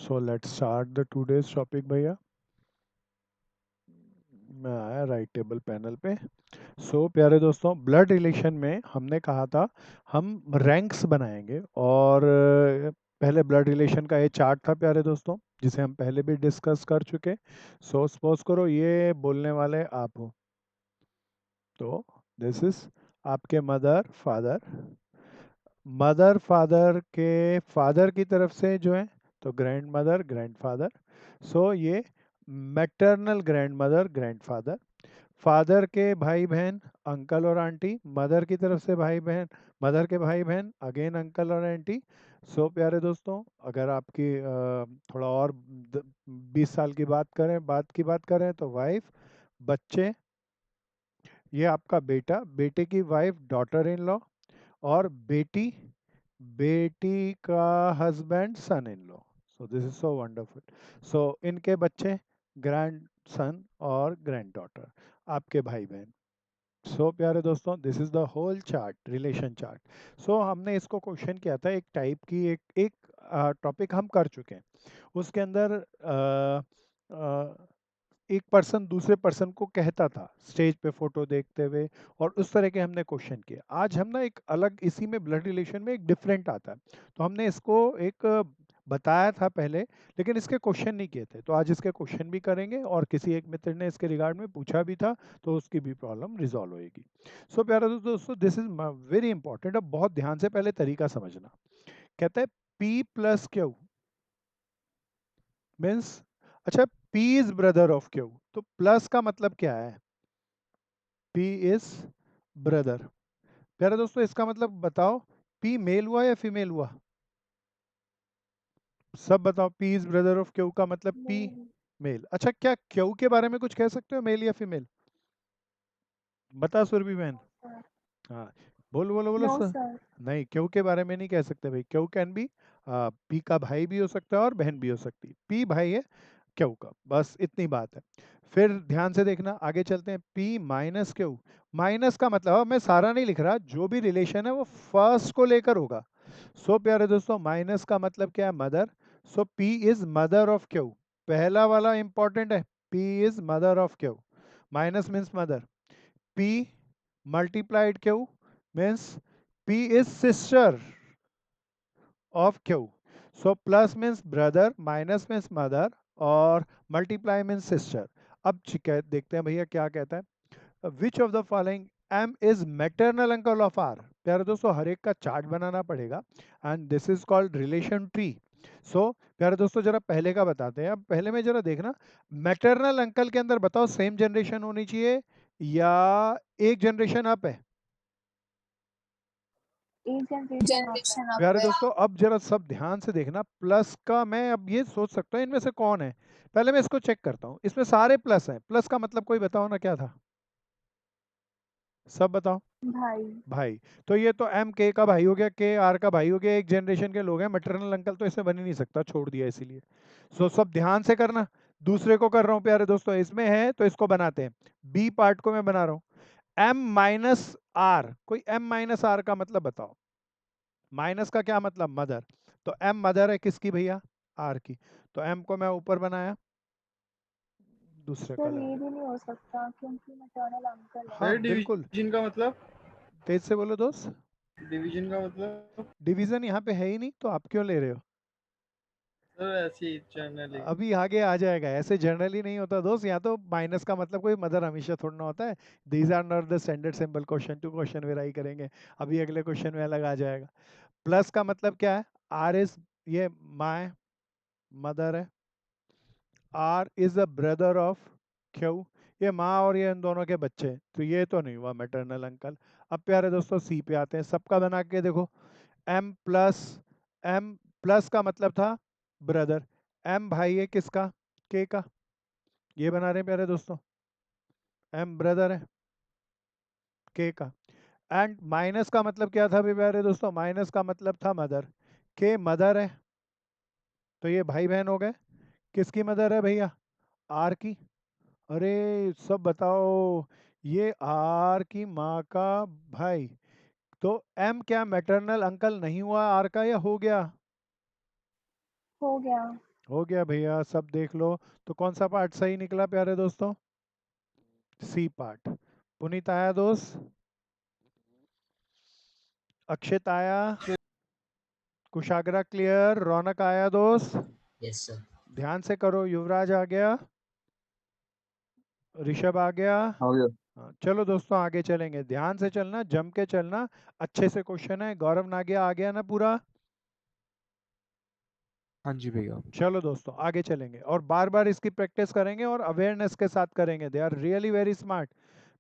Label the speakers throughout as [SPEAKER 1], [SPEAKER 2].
[SPEAKER 1] So let's start the today's topic भैया। मैं आया राइट टेबल पैनल पे। प्यारे दोस्तों, ब्लड रिलेशन में हमने कहा था हम रैंक्स बनाएंगे और पहले ब्लड रिलेशन का ये चार्ट था प्यारे दोस्तों, जिसे हम पहले भी डिस्कस कर चुके। सपोज करो ये बोलने वाले आप हो, तो दिस इज आपके मदर फादर। मदर फादर के फादर की तरफ से जो है तो ग्रैंड मदर ग्रैंड फादर। ये maternal grand mother grand father. Father के भाई बहन अंकल और आंटी, मदर की तरफ से भाई बहन मदर के भाई बहन अगेन अंकल और आंटी। प्यारे दोस्तों, अगर आपकी थोड़ा और 20 साल की बात करें तो वाइफ, बच्चे, ये आपका बेटा, बेटे की वाइफ डॉटर इन लॉ, और बेटी, बेटी का husband son in law. This is so wonderful. इनके बच्चे ग्रैंड सन और ग्रैंड डॉटर, आपके भाई बहन। प्यारे दोस्तों, this is the whole chart, relation chart. हमने इसको क्वेश्चन किया था, एक टाइप की एक एक टॉपिक हम कर चुके हैं। उसके अंदर एक पर्सन दूसरे पर्सन को कहता था स्टेज पे फोटो देखते हुए, और उस तरह के हमने क्वेश्चन किए। आज हम ना एक अलग, इसी में ब्लड रिलेशन में एक डिफरेंट आता है, तो हमने इसको एक बताया था पहले, लेकिन इसके क्वेश्चन नहीं किए थे। तो आज इसके क्वेश्चन भी करेंगे, और किसी एक मित्र ने इसके रिगार्ड में पूछा भी था, तो उसकी भी प्रॉब्लम रिजॉल्व होएगी। प्यारे दोस्तों, दिस इज वेरी इंपॉर्टेंट। अब बहुत ध्यान से पहले तरीका समझना। कहता है P प्लस क्यू मीन्स, अच्छा, P is brother of Q, तो प्लस का मतलब क्या है? P is brother. प्यारे दोस्तों, इसका मतलब बताओ, P मेल हुआ या फीमेल हुआ? सब बताओ। P is brother of Q का मतलब P
[SPEAKER 2] नहीं।
[SPEAKER 1] मेल। अच्छा, क्या क्यू के बारे में कुछ कह सकते हो, मेल या फीमेल? बता सुरभि बहन।
[SPEAKER 2] सर।
[SPEAKER 1] हाँ, बोलो बोलो बोलो
[SPEAKER 2] नो
[SPEAKER 1] सर।
[SPEAKER 2] सर।
[SPEAKER 1] नहीं, क्यू के बारे में नहीं कह सकते भाई। क्यू कैन बी, पी का भाई भी हो सकता है और बहन भी हो सकती है। पी भाई है क्यू का, बस इतनी बात है। फिर ध्यान से देखना, आगे चलते हैं। P minus Q. माइनस का मतलब, अब मैं सारा नहीं लिख रहा, जो भी रिलेशन है वो फर्स्ट को लेकर होगा। प्यारे दोस्तों, माइनस का मतलब क्या है? Mother. P is mother of Q. पहला वाला इंपॉर्टेंट है, P is mother of Q. Minus means mother. P multiplied Q means P is sister of Q. Plus means brother, minus means mother, और multiply means sister. अब देखते हैं भैया क्या कहता है। Which of the following M is maternal uncle of R? प्यारे दोस्तों, हर एक का चार्ट बनाना पड़ेगा, and this is called relation tree. प्यारे दोस्तों, जरा पहले का बताते हैं। अब पहले में जरा देखना, मैटरनल अंकल के अंदर बताओ सेम जनरेशन होनी चाहिए या एक जनरेशन अप है?
[SPEAKER 2] एक जनरेशन अप है।
[SPEAKER 3] जनरेशन अप
[SPEAKER 1] प्यारे
[SPEAKER 3] है।
[SPEAKER 1] दोस्तों, अब जरा सब ध्यान से देखना। प्लस का मैं अब ये सोच सकता हूँ इनमें से कौन है। पहले मैं इसको चेक करता हूँ, इसमें सारे प्लस हैं। प्लस का मतलब कोई बताओ ना, क्या था? सब बताओ।
[SPEAKER 2] भाई।
[SPEAKER 1] भाई। तो ये तो एम के का भाई हो गया, के आर का भाई हो गया, एक जनरेशन के लोग हैं। मैटरनल अंकल तो इसमें बन ही नहीं सकता, छोड़ दिया इसीलिए। सब ध्यान से करना। दूसरे को कर रहा हूँ प्यारे दोस्तों, इसमें है तो इसको बनाते हैं। बी पार्ट को मैं बना रहा हूँ। एम माइनस आर, कोई एम माइनस आर का मतलब बताओ। माइनस का क्या मतलब? मदर। तो एम मदर है किसकी भैया? आर की। तो एम को मैं ऊपर बनाया दूसरे
[SPEAKER 2] सर
[SPEAKER 1] कलर
[SPEAKER 2] ये
[SPEAKER 1] में।
[SPEAKER 2] भी नहीं हो सकता क्योंकि मैटरनल अंकल है।
[SPEAKER 1] हाँ
[SPEAKER 4] सर
[SPEAKER 1] बिल्कुल।
[SPEAKER 4] डिवीजन का मतलब,
[SPEAKER 1] तेज से बोलो दोस्त।
[SPEAKER 4] डिवीजन का मतलब
[SPEAKER 1] डिवीजन यहाँ पे है ही नहीं, तो आप क्यों ले रहे हो?
[SPEAKER 4] सर ऐसे ही जनरली।
[SPEAKER 1] अभी आगे आ जाएगा, ऐसे जनरली नहीं होता दोस्त। यहाँ तो माइनस का मतलब कोई मदर हमेशा थोड़ा ना होता है। These are not the standard simple, question to question वेराई करेंगे। अभी अगले क्वेश्चन में अलग आ जाएगा। प्लस का मतलब क्या है? आर इज, ये माय मदर है। R is a brother of Q, ये माँ और ये इन दोनों के बच्चे हैं। तो ये तो नहीं हुआ मैटरनल अंकल। अब प्यारे दोस्तों, सी पे आते हैं। सबका बना के देखो। एम प्लस, एम प्लस का मतलब था ब्रदर। एम भाई है किसका? के का। ये बना रहे हैं प्यारे दोस्तों। एम ब्रदर है के का। एंड माइनस का मतलब क्या था भी प्यारे दोस्तों? माइनस का मतलब था मदर। के मदर है, तो ये भाई बहन हो गए। किसकी मदर है भैया? आर की। अरे सब बताओ। ये आर की माँ का भाई। तो एम क्या मैटरनल अंकल नहीं हुआ आर का, या हो गया?
[SPEAKER 2] हो गया।
[SPEAKER 1] हो गया भैया, सब देख लो। तो कौन सा पार्ट सही निकला प्यारे दोस्तों? C part. पुनीत आया दोस्त? अक्षित आया? कुशाग्रा क्लियर? रौनक आया दोस्त?
[SPEAKER 3] Yes sir.
[SPEAKER 1] ध्यान से करो। युवराज आ गया? ऋषभ आ गया?
[SPEAKER 5] हो गया।
[SPEAKER 1] हाँ, चलो दोस्तों आगे चलेंगे। ध्यान से चलना, जम के चलना। अच्छे से क्वेश्चन है। गौरव नागिया आ गया ना पूरा?
[SPEAKER 5] हाँ जी भैया।
[SPEAKER 1] चलो दोस्तों आगे चलेंगे और बार बार इसकी प्रैक्टिस करेंगे और अवेयरनेस के साथ करेंगे। They are really very smart.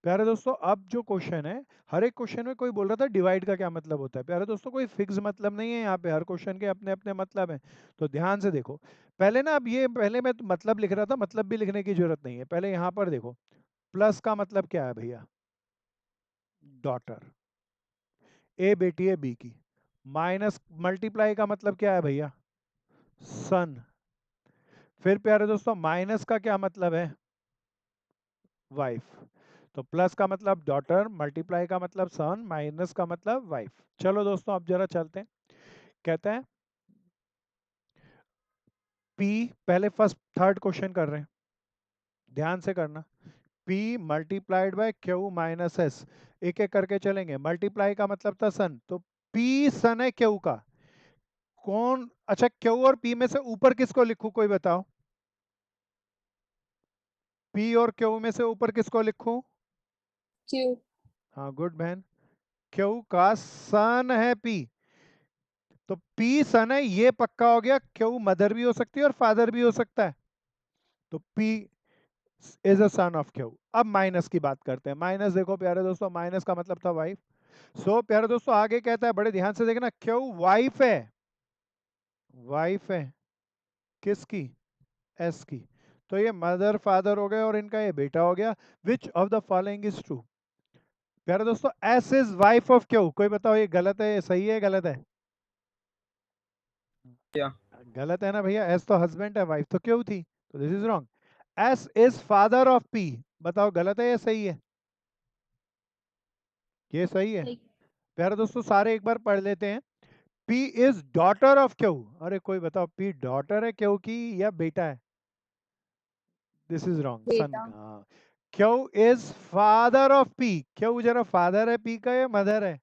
[SPEAKER 1] प्यारे दोस्तों अब जो क्वेश्चन है, हर एक क्वेश्चन में कोई बोल रहा था डिवाइड का क्या मतलब होता है। प्यारे दोस्तों कोई फिक्स मतलब नहीं है यहाँ पे, हर क्वेश्चन के अपने अपने मतलब हैं। तो ध्यान से देखो। पहले ना, अब ये पहले मैं तो मतलब लिख रहा था, मतलब भी लिखने की जरूरत नहीं है। पहले यहाँ पर देखो, प्लस का मतलब क्या है भैया? डॉटर। ए बेटी है बी की। माइनस मल्टीप्लाई का मतलब क्या है भैया? सन। फिर प्यारे दोस्तों माइनस का क्या मतलब है? वाइफ। तो प्लस का मतलब डॉटर, मल्टीप्लाई का मतलब सन, माइनस का मतलब वाइफ। चलो दोस्तों अब जरा चलते हैं। कहते हैं P, पहले फर्स्ट थर्ड क्वेश्चन कर रहे हैं, ध्यान से करना। P multiplied by Q minus S. एक एक करके चलेंगे। मल्टीप्लाई का मतलब था सन, तो P सन है क्यू का। कौन, अच्छा क्यू और P में से ऊपर किसको लिखूं, कोई बताओ? P और क्यू में से ऊपर किसको लिखूं?
[SPEAKER 2] क्यू।
[SPEAKER 1] हाँ गुड बहन। क्यू का सन है P, तो P सन है, ये पक्का हो गया। क्यू मदर भी हो सकती है और फादर भी हो सकता है। तो P is a son of Q. अब माइनस की बात करते हैं। माइनस देखो प्यारे दोस्तों, माइनस का मतलब था वाइफ। सो प्यारे दोस्तों आगे कहता है, बड़े ध्यान से देखना, क्यू वाइफ है। वाइफ है किसकी? एस की। तो ये मदर फादर हो गए और इनका ये बेटा हो गया। विच of the following is true? प्यारे दोस्तों S is wife of Q. कोई बताओ ये गलत है, ये सही है, गलत है?
[SPEAKER 4] या
[SPEAKER 1] गलत है ना भैया, एस तो हस्बैंड है, वाइफ तो क्यों थी, तो this is wrong. S is father of P. बताओ गलत है या सही है? ये सही है।
[SPEAKER 2] सही।
[SPEAKER 1] प्यारे दोस्तों सारे एक बार पढ़ लेते हैं। P is daughter of Q. अरे कोई बताओ, पी डॉटर है क्यू की या बेटा है? दिस इज रॉन्ग, सन।
[SPEAKER 2] बेटा।
[SPEAKER 1] हाँ। Q is father of P. Q जरा फादर है पी का या मदर है?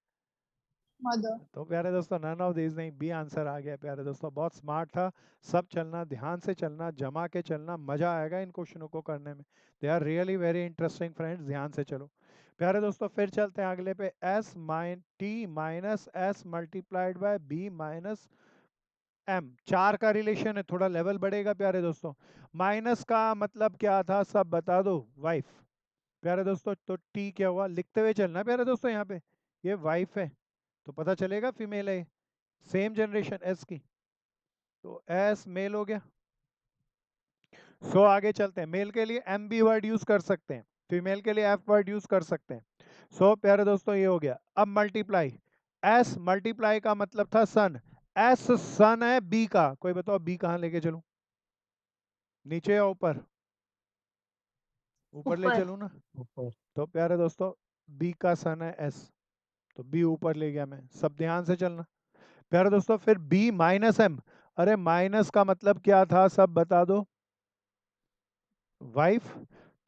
[SPEAKER 2] मदर।
[SPEAKER 1] तो प्यारे दोस्तों नन ऑफ दिस नहीं, बी आंसर आ गया। प्यारे दोस्तों बहुत स्मार्ट था। सब चलना, ध्यान से चलना, जमा के चलना, मजा आएगा इन क्वेश्चनों को करने में। They are really very interesting friends, ध्यान से चलो। प्यारे दोस्तों फिर चलते हैं अगले पे। S minus T minus S multiplied by B minus M. चार का रिलेशन है, थोड़ा लेवल बढ़ेगा प्यारे दोस्तों। माइनस का मतलब क्या था, सब बता दो। वाइफ। प्यारे दोस्तों तो टी क्या हुआ, लिखते हुए चलना प्यारे दोस्तों। यहाँ पे ये वाइफ है तो पता चलेगा फीमेल है, सेम जनरेशन एस की। तो एस मेल हो गया। सो आगे चलते हैं। मेल के लिए एम बी वर्ड यूज कर सकते हैं, फीमेल के लिए एफ वर्ड यूज कर सकते हैं। सो प्यारे दोस्तों ये हो गया। अब मल्टीप्लाई। एस मल्टीप्लाई का मतलब था सन। एस सन है बी का। कोई बताओ बी कहाँ लेके चलूं, नीचे या ऊपर? ऊपर ले
[SPEAKER 2] ऊपर।
[SPEAKER 1] चलूं ना?
[SPEAKER 5] ऊपर।
[SPEAKER 1] तो प्यारे दोस्तों बी का सन है एस, तो बी ऊपर ले गया मैं। सब ध्यान से चलना प्यारे दोस्तों। फिर बी माइनस एम। अरे माइनस का मतलब क्या था, सब बता दो। वाइफ।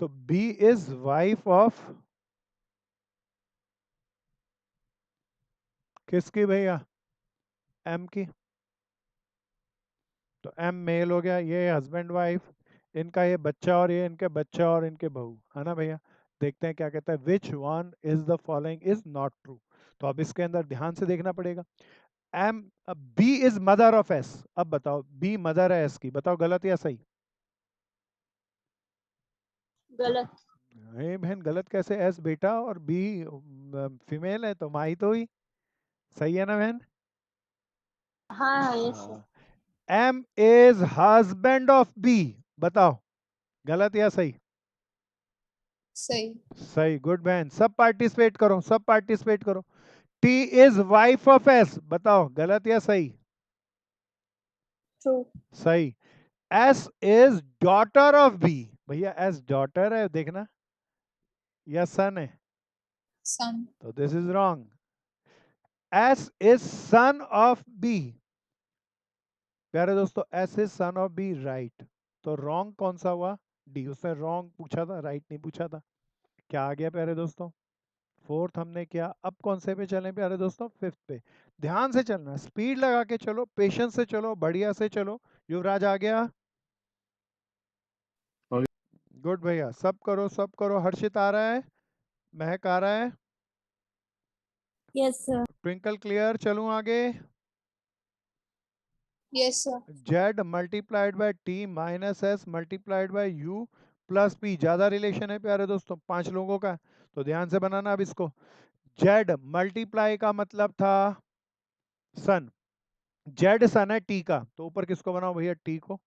[SPEAKER 1] तो बी इज वाइफ ऑफ किसकी भैया? एम की। तो एम मेल हो गया, ये हस्बैंड वाइफ, इनका ये बच्चा और ये इनके बच्चा और इनके बहू, है ना भैया? देखते हैं क्या कहता है। Which one is the following is not true? तो अब इसके अंदर ध्यान से देखना पड़ेगा। M, B is mother of S. अब बताओ बी मदर है एस की, बताओ गलत या सही?
[SPEAKER 2] गलत।
[SPEAKER 1] नहीं बहन, गलत कैसे? एस बेटा और बी फीमेल है, तो माई तो हुई। सही है ना बहन?
[SPEAKER 2] हाँ हाँ yes.
[SPEAKER 1] M is husband of B. बताओ गलत या सही?
[SPEAKER 2] सही।
[SPEAKER 1] सही, गुड बहन। सब पार्टिसिपेट करो, सब पार्टिसिपेट करो। T is wife of S. बताओ गलत या सही?
[SPEAKER 2] ट्रू।
[SPEAKER 1] सही। S is daughter of B. भैया एस डॉटर है देखना, या सन है?
[SPEAKER 2] सन।
[SPEAKER 1] तो this is wrong. S is son of B. प्यारे दोस्तों S is son of B, right. तो रॉन्ग कौन सा हुआ? डी। उसने रॉन्ग पूछा था, राइट नहीं पूछा था। क्या आ गया प्यारे दोस्तों? फोर्थ हमने किया। अब कौन से पे चलें प्यारे दोस्तों? फिफ्थ पे। ध्यान से चलना, स्पीड लगा के चलो, पेशेंस से चलो, बढ़िया से चलो। युवराज आ गया? गुड भैया, सब करो सब करो। हर्षित आ रहा है? महक आ रहा है?
[SPEAKER 2] Yes sir.
[SPEAKER 1] Twinkle clear? चलूं आगे?
[SPEAKER 2] Yes sir.
[SPEAKER 1] Z multiplied by T minus S multiplied bye you plus P. ज्यादा रिलेशन है प्यारे दोस्तों, 5 लोगों का। तो ध्यान से बनाना अब इसको। जेड मल्टीप्लाई का मतलब था सन, जेड सन है टी का, तो ऊपर किसको बनाओ भैया? टी को।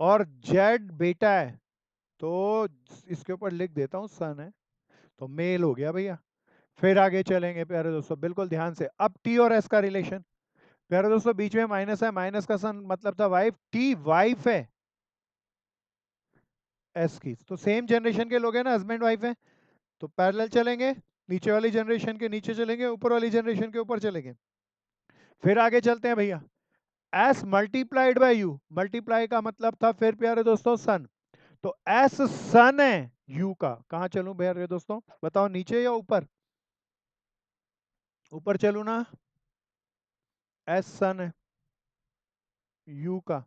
[SPEAKER 1] और जेड बेटा है, तो इसके ऊपर लिख देता हूँ सन है, तो मेल हो गया भैया। फिर आगे चलेंगे प्यारे दोस्तों, बिल्कुल ध्यान से। अब टी और एस का रिलेशन प्यारे दोस्तों, बीच में माइनस है, माइनस का सन मतलब था वाइफ, टी वाइफ है एस की, तो सेम जनरेशन के लोग हैं ना, हस्बैंड वाइफ है, तो पैरेलल चलेंगे। नीचे वाली जनरेशन के नीचे चलेंगे, ऊपर वाली जनरेशन के ऊपर चलेंगे। फिर आगे चलते हैं भैया। S multiplied bye you, multiply का मतलब था फिर प्यारे दोस्तों सन, तो एस सन है यू का। कहां चलूं प्यारे दोस्तों बताओ, नीचे या ऊपर? ऊपर चलूं ना? एस सन है यू का।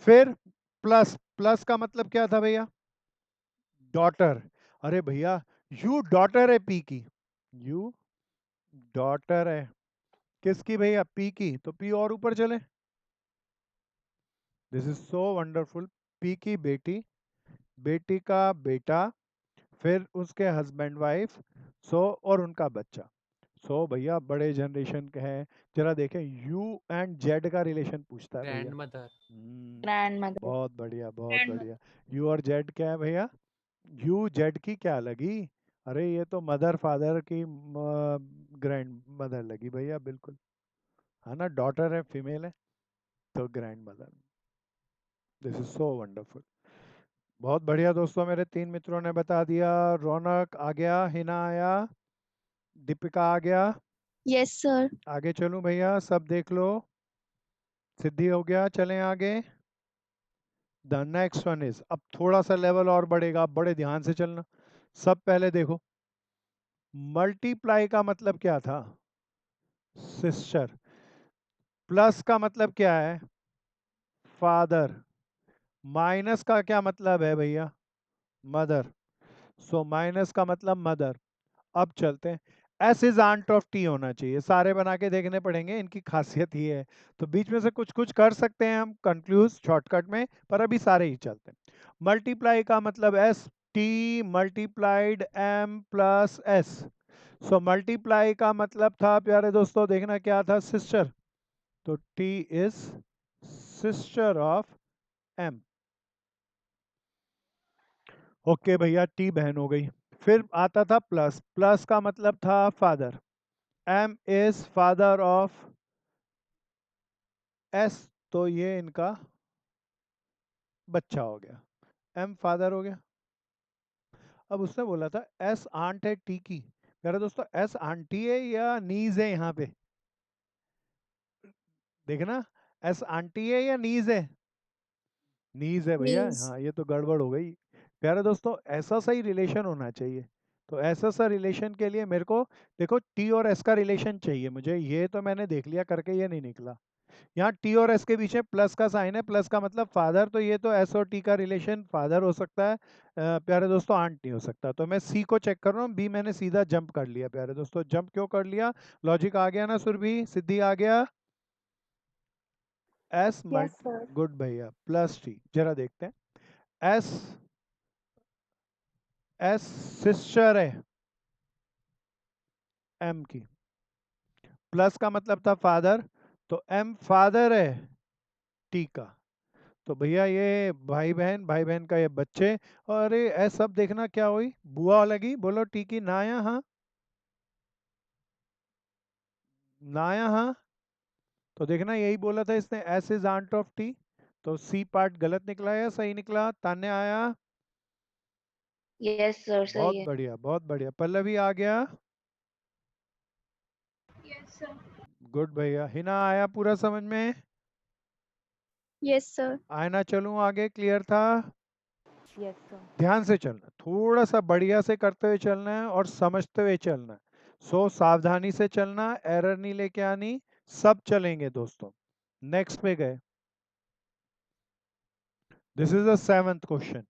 [SPEAKER 1] फिर प्लस, प्लस का मतलब क्या था भैया? डॉटर। अरे भैया यू डॉटर है पी की, यू डॉटर है किसकी भैया? पी की, तो पी और ऊपर चले। This is so wonderful. P की बेटी, बेटी का बेटा, फिर उसके हस्बैंड वाइफ, सो और उनका बच्चा। सो भैया बड़े जनरेशन के हैं। जरा देखें, यू एंड जेड का रिलेशन पूछता है भैया।
[SPEAKER 3] ग्रैंडमदर।
[SPEAKER 2] Grand mother.
[SPEAKER 1] बहुत बढ़िया बहुत
[SPEAKER 2] ग्रैंड
[SPEAKER 1] बढ़िया। यू और जेड क्या है भैया? यू जेड की क्या लगी? अरे ये तो मदर फादर की ग्रैंड मदर लगी भैया, बिल्कुल है ना। डॉटर है, फीमेल है, तो grand mother. This is so wonderful. बहुत बढ़िया दोस्तों, मेरे 3 मित्रों ने बता दिया। रौनक आ गया, हिना आया, दीपिका आ गया।
[SPEAKER 2] Yes sir.
[SPEAKER 1] आगे चलूं भैया? सब देख लो। सिद्धि हो गया, चलें आगे। द नेक्स्ट वन इज, अब थोड़ा सा लेवल और बढ़ेगा, आप बड़े ध्यान से चलना। सब पहले देखो, मल्टीप्लाई का मतलब क्या था? सिस्टर। प्लस का मतलब क्या है? फादर। माइनस का क्या मतलब है भैया? मदर। सो माइनस का मतलब मदर। अब चलते हैं। S is aunt of T होना चाहिए, सारे बना के देखने पड़ेंगे, इनकी खासियत ये है। तो बीच में से कुछ कुछ कर सकते हैं हम कंक्लूज शॉर्टकट में, पर अभी सारे ही चलते हैं। मल्टीप्लाई का मतलब S T multiplied M plus S. So multiply का मतलब था प्यारे दोस्तों, देखना क्या था? सिस्टर, तो T is sister of M. Okay भैया, टी बहन हो गई। फिर आता था प्लस, प्लस का मतलब था father, M is father of S, तो ये इनका बच्चा हो गया, एम फादर हो गया। अब उसने बोला था एस आंट है टी की। मेरे दोस्तों एस आंटी है या नीज है यहाँ पे? देखना, एस आंटी है या नीज है? नीज है भैया,
[SPEAKER 2] नीज।
[SPEAKER 1] हाँ ये तो गड़बड़ हो गई। प्यारे दोस्तों ऐसा सही रिलेशन होना चाहिए। तो ऐसा सा रिलेशन के लिए मेरे को, देखो टी और एस का रिलेशन चाहिए मुझे, ये तो मैंने देख लिया करके, ये नहीं निकला। यहाँ टी और एस के बीच में प्लस का साइन है, प्लस का मतलब फादर, तो ये तो एस और टी का रिलेशन फादर हो सकता है, प्यारे दोस्तों आंट नहीं हो सकता। तो मैं सी को चेक कर रहा हूँ, बी मैंने सीधा जंप कर लिया प्यारे दोस्तों। जंप क्यों कर लिया? लॉजिक आ गया ना सुरभि? सिद्धि आ गया? S
[SPEAKER 2] yes
[SPEAKER 1] mult,
[SPEAKER 2] sir.
[SPEAKER 1] Good भैया, प्लस टी। जरा देखते हैं। एस, एस सिस्टर है एम की, प्लस का मतलब था फादर, तो एम फादर है टी का। तो भैया ये भाई बहन, भाई बहन का ये बच्चे। और ये ऐसा सब देखना क्या हुई? बुआ लगी, बोलो टी की ना यहाँ, ना यहाँ। तो देखना यही बोला था इसने, S is aunt of T. तो सी पार्ट गलत निकला या सही निकला? तान्य आया?
[SPEAKER 5] यस सर, सही
[SPEAKER 1] बहुत
[SPEAKER 5] है।
[SPEAKER 1] बढ़िया बहुत बढ़िया। पल्लवी आ गया?
[SPEAKER 2] Yes sir.
[SPEAKER 1] गुड भैया। हिना आया पूरा समझ में?
[SPEAKER 2] Yes, sir.
[SPEAKER 1] आना चलूं आगे, क्लियर था?
[SPEAKER 3] Yes sir.
[SPEAKER 1] ध्यान से चलना, थोड़ा सा बढ़िया से करते हुए चलना है और समझते हुए चलना है। सो सावधानी से चलना, एरर नहीं लेके आनी, सब चलेंगे दोस्तों। नेक्स्ट पे गए। This is the 7th question.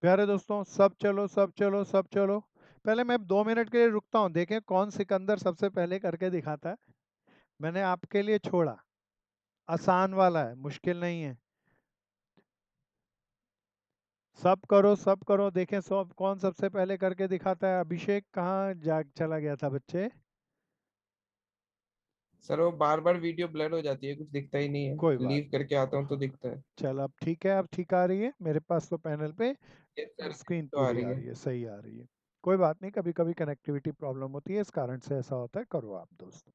[SPEAKER 1] प्यारे दोस्तों, सब चलो सब चलो सब चलो। पहले मैं 2 मिनट के लिए रुकता हूँ, देखें कौन सिकंदर सबसे पहले करके दिखाता है। मैंने आपके लिए छोड़ा, आसान वाला है, मुश्किल नहीं है। सब करो, देखें सब कौन सबसे पहले करके दिखाता है। अभिषेक कहाँ जा चला गया था बच्चे?
[SPEAKER 5] सर वो बार बार वीडियो ब्लर हो जाती है, कुछ दिखता ही नहीं है।
[SPEAKER 1] कोई बात
[SPEAKER 5] लीव करके आता हूँ तो दिखता है।
[SPEAKER 1] चल अब ठीक है, अब ठीक आ रही है मेरे पास तो पैनल पे,
[SPEAKER 5] यस सर,
[SPEAKER 1] स्क्रीन
[SPEAKER 5] तो आ
[SPEAKER 1] पूरी
[SPEAKER 5] रही
[SPEAKER 1] आ
[SPEAKER 5] है।
[SPEAKER 1] रही है, सही आ रही है। कोई बात नहीं, कभी कभी कनेक्टिविटी प्रॉब्लम होती है, इस कारण से ऐसा होता है। करो आप दोस्त,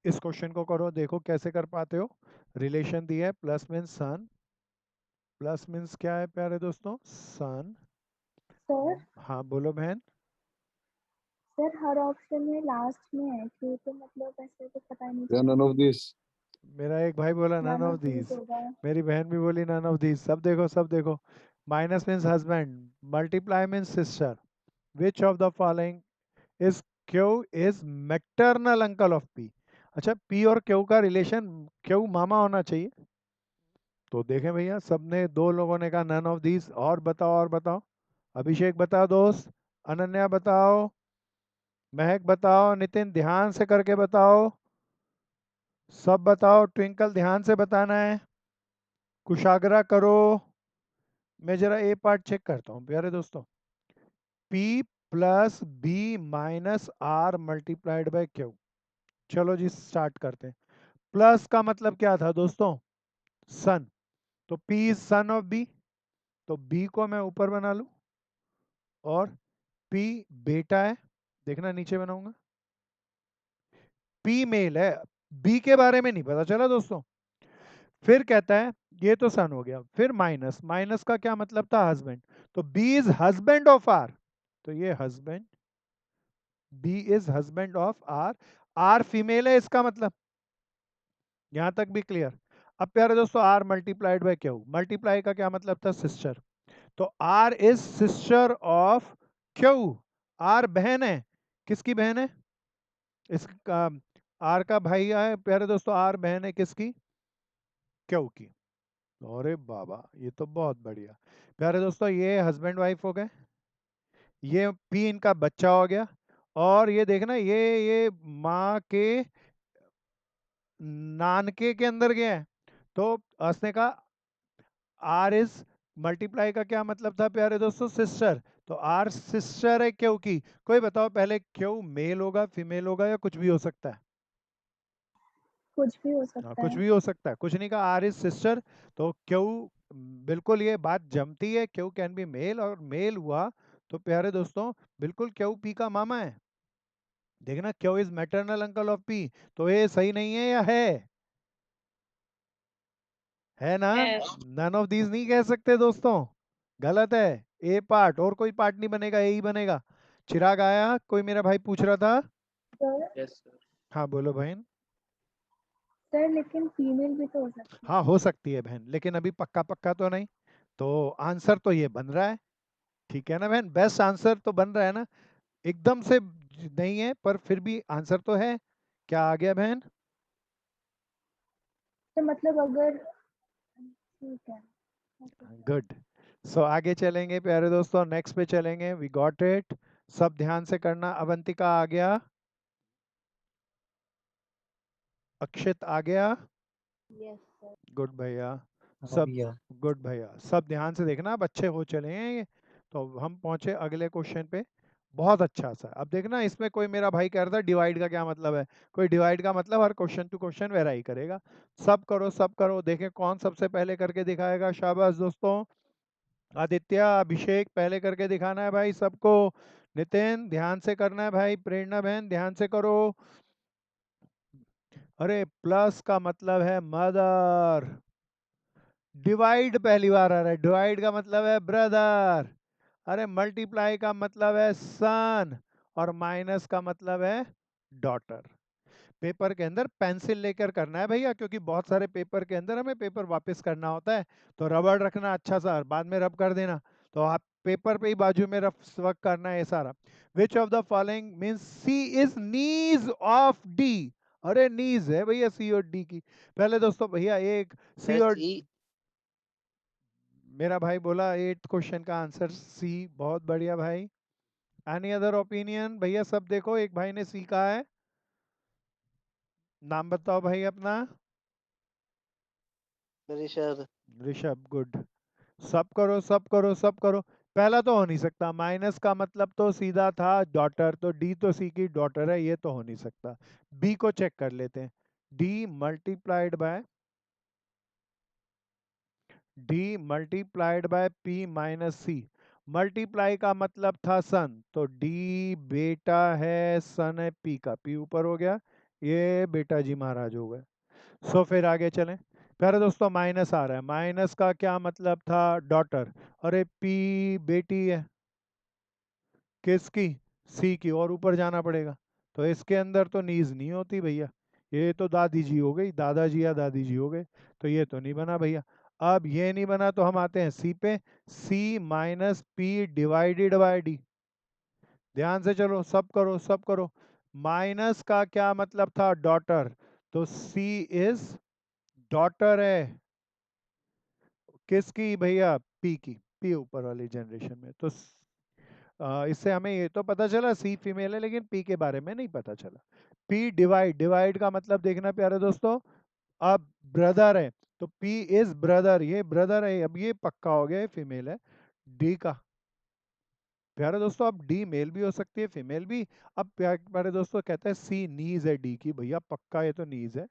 [SPEAKER 1] इस क्वेश्चन को करो, देखो कैसे कर पाते हो। रिलेशन दिया है, प्लस मीन्स सन। प्लस मीन्स क्या है प्यारे दोस्तों? सन।
[SPEAKER 2] सर
[SPEAKER 1] हाँ बोलो बहन।
[SPEAKER 2] सर हर ऑप्शन में लास्ट में है क्यों, तो मतलब ऐसे तो पता ही नहीं
[SPEAKER 6] There are
[SPEAKER 2] चला।
[SPEAKER 6] none of these.
[SPEAKER 1] मेरा एक भाई बोला none
[SPEAKER 2] none
[SPEAKER 1] of
[SPEAKER 2] of these
[SPEAKER 1] these,
[SPEAKER 2] होगा।
[SPEAKER 1] मेरी बहन भी बोली नन ऑफ दीज। सब देखो सब देखो। Minus means husband, multiply means sister. Which of the following is Q is maternal uncle of P? अच्छा, पी और क्यू का रिलेशन, क्यू मामा होना चाहिए। तो देखें भैया, सबने, 2 लोगों ने कहा नन ऑफ दीज। और बताओ और बताओ। अभिषेक बताओ दोस्त, अनन्या बताओ, महक बताओ, नितिन ध्यान से करके बताओ, सब बताओ। ट्विंकल ध्यान से बताना है, कुशाग्रा करो। मैं जरा ए पार्ट चेक करता हूँ प्यारे दोस्तों। P plus B minus R multiplied by Q. चलो जी स्टार्ट करते हैं। प्लस का मतलब क्या था दोस्तों? सन। तो P is son of B, तो B को मैं ऊपर बना लूं, और P बेटा है, देखना नीचे बनाऊंगा। P मेल है, B के बारे में नहीं पता चला दोस्तों। फिर कहता है ये तो सन हो गया, फिर माइनस, माइनस का क्या मतलब था? हस्बैंड। तो B is husband of R, तो ये husband, B is husband of R. R female है इसका मतलब, यहां तक भी क्लियर। अब प्यारे दोस्तों, R multiplied by Q, multiply का क्या मतलब था? सिस्टर। तो R is sister of Q. R बहन है, किसकी बहन है? इसका, आर का भाई है प्यारे दोस्तों, आर बहन है किसकी? क्यू की। अरे बाबा, ये तो बहुत बढ़िया। प्यारे दोस्तों, ये हस्बैंड वाइफ हो गए, ये पी इनका बच्चा हो गया, और ये देखना, ये माँ के नानके के अंदर गया है। तो उसने कहा आर इज, मल्टीप्लाई का क्या मतलब था प्यारे दोस्तों? सिस्टर। तो आर सिस्टर है क्यों की। कोई बताओ पहले, क्यों मेल होगा फीमेल होगा या कुछ भी हो सकता है?
[SPEAKER 2] कुछ भी हो
[SPEAKER 1] हाँ,
[SPEAKER 2] सकता
[SPEAKER 1] कुछ
[SPEAKER 2] है।
[SPEAKER 1] भी हो सकता है, कुछ नहीं कहा। आर इज सिस्टर, तो क्यों, बिल्कुल ये बात जमती है, क्यों कैन बी मेल, और मेल हुआ तो प्यारे दोस्तों बिल्कुल क्यों पी का मामा है। देखना, क्यों is maternal uncle of P, तो ये सही नहीं है या है ना? नन ऑफ दीज नहीं कह सकते दोस्तों, गलत है। ए पार्ट, और कोई पार्ट नहीं बनेगा, ए ही बनेगा। चिराग आया, कोई मेरा भाई पूछ रहा था।
[SPEAKER 2] Sir
[SPEAKER 4] yes sir.
[SPEAKER 1] हाँ बोलो बहन।
[SPEAKER 2] सर लेकिन फीमेल भी तो हो सकती है।
[SPEAKER 1] हाँ हो सकती है बहन, लेकिन अभी पक्का पक्का तो नहीं। तो आंसर तो ये बन रहा है, ठीक है ना बहन? बेस्ट आंसर तो बन रहा है ना, एकदम से नहीं है पर फिर भी आंसर तो है। क्या आ गया बहन?
[SPEAKER 2] तो मतलब अगर ठीक है, हो सकता है।
[SPEAKER 1] गुड। सो आगे चलेंगे प्यारे दोस्तों, नेक्स्ट पे चलेंगे। वी गॉट इट, सब ध्यान से करना। अवंतिका आ गया, अक्षित आ गया,
[SPEAKER 3] यस सर।
[SPEAKER 1] गुड भैया।
[SPEAKER 5] हाँ
[SPEAKER 1] सब
[SPEAKER 5] भैया।
[SPEAKER 1] गुड भैया, सब ध्यान से देखना, अब अच्छे हो चले हैं ये। तो हम पहुंचे अगले क्वेश्चन पे, बहुत अच्छा सा। अब देखना, इसमें कोई मेरा भाई कह रहा था डिवाइड का क्या मतलब है, कोई डिवाइड का मतलब हर क्वेश्चन टू क्वेश्चन वेराई करेगा। सब करो सब करो, देखें कौन सबसे पहले करके दिखाएगा। शाबाश दोस्तों, आदित्य, अभिषेक पहले करके दिखाना है भाई सबको। नितिन ध्यान से करना है भाई, प्रेरणा बहन ध्यान से करो। अरे प्लस का मतलब है मदर, डिवाइड पहली बार आ रहा है, डिवाइड का मतलब है ब्रदर। अरे मल्टीप्लाई का मतलब है सन, और माइनस का मतलब है डॉटर। पेपर के अंदर पेंसिल लेकर करना है भैया, क्योंकि बहुत सारे पेपर के अंदर हमें पेपर वापस करना होता है, तो रबड़ रखना अच्छा सा, बाद में रब कर देना, तो आप पेपर पे ही बाजू में रफ वर्क करना है ये सारा। Which of the following means C is niece of D. अरे नीज है भैया सी और डी की। पहले दोस्तों भैया एक सी
[SPEAKER 6] सर
[SPEAKER 1] और
[SPEAKER 6] सी
[SPEAKER 1] मेरा भाई बोला 8th क्वेश्चन का आंसर सी, बहुत बढ़िया भाई। एनी अदर ओपिनियन भैया? सब देखो, एक भाई ने सी कहा है, नाम बताओ भाई अपना।
[SPEAKER 6] ऋषभ।
[SPEAKER 1] ऋषभ, गुड। सब करो सब करो सब करो। पहला तो हो नहीं सकता, माइनस का मतलब तो सीधा था डॉटर, तो डी तो सी की डॉटर है, ये तो हो नहीं सकता। बी को चेक कर लेते हैं। डी पी माइनस सी। मल्टीप्लाई का मतलब था सन, तो डी बेटा है, सन है पी का, पी ऊपर हो गया, ये बेटा जी महाराज हो गए। सो फिर आगे चलें। प्यारे दोस्तों माइनस आ रहा है, माइनस का क्या मतलब था डॉटर, अरे पी बेटी है, किसकी? सी की, और ऊपर जाना पड़ेगा, तो इसके अंदर तो नीज नहीं होती भैया, ये तो दादी जी हो गई, दादाजी या दादी जी हो गए, तो ये तो नहीं बना भैया। अब ये नहीं बना तो हम आते हैं सी पे, C minus P divided by D. ध्यान से चलो, सब करो सब करो। माइनस का क्या मतलब था डॉटर, तो सी इज डॉटर है किसकी भैया? पी की, पी ऊपर वाली जनरेशन में। तो इससे हमें ये तो पता चला सी फीमेल है, लेकिन पी के बारे में नहीं पता चला। पी डिवाइड, डिवाइड का मतलब देखना प्यारे दोस्तों, अब ब्रदर है, तो पी इज ब्रदर, ये ब्रदर है, अब ये पक्का हो गया, ये फीमेल है। डी का प्यारे दोस्तों, अब डी मेल भी हो सकती है फीमेल भी। अब प्यारे दोस्तों कहते हैं सी नीज है डी की, भैया पक्का ये तो नीज है,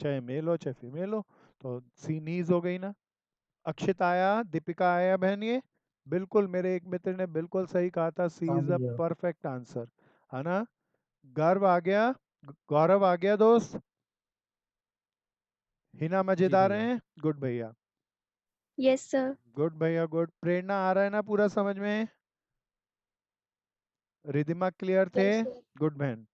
[SPEAKER 1] चाहे मेल हो चाहे फीमेल हो, तो सी नीज हो गई ना। अक्षित आया, दीपिका आया बहन, ये बिल्कुल मेरे एक मित्र ने बिल्कुल सही कहा था, सी
[SPEAKER 7] हाँ
[SPEAKER 1] इज द
[SPEAKER 7] भैया।
[SPEAKER 1] परफेक्ट आंसर, है ना। गर्व आ गया, गौरव आ गया दोस्त, हिना
[SPEAKER 7] जी
[SPEAKER 1] मजेदार
[SPEAKER 7] भैया।
[SPEAKER 1] हैं, गुड भैया,
[SPEAKER 2] यस सर।
[SPEAKER 1] गुड भैया गुड। प्रेरणा आ रहा है ना पूरा समझ में? रिधिमा क्लियर थे?
[SPEAKER 2] Yes sir.
[SPEAKER 1] गुड बहन,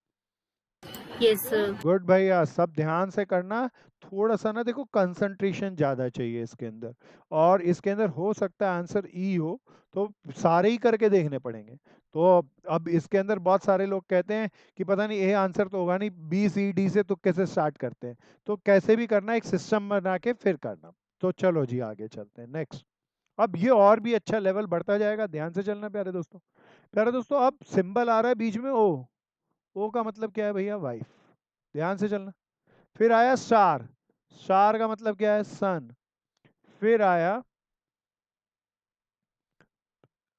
[SPEAKER 3] Yes, sir.
[SPEAKER 1] गुड भैया। सब ध्यान से करना, थोड़ा सा ना देखो कंसंट्रेशन ज़्यादा चाहिए इसके अंदर, और इसके अंदर हो सकता है आंसर ई हो, तो सारे ही करके देखने पड़ेंगे। तो अब इसके अंदर बहुत सारे लोग कहते हैं कि पता नहीं ये आंसर तो होगा नहीं, बी सी डी से तुक्के से स्टार्ट करते हैं, तो कैसे भी करना, एक सिस्टम बना के फिर करना। तो चलो जी आगे चलते हैं नेक्स्ट। अब ये और भी अच्छा लेवल बढ़ता जाएगा, ध्यान से चलना प्यारे दोस्तों। प्यारे दोस्तों अब सिंबल आ रहा है बीच में ओ, ओ का मतलब क्या है भैया? वाइफ, ध्यान से चलना। फिर आया स्टार, स्टार का मतलब क्या है? सन। फिर आया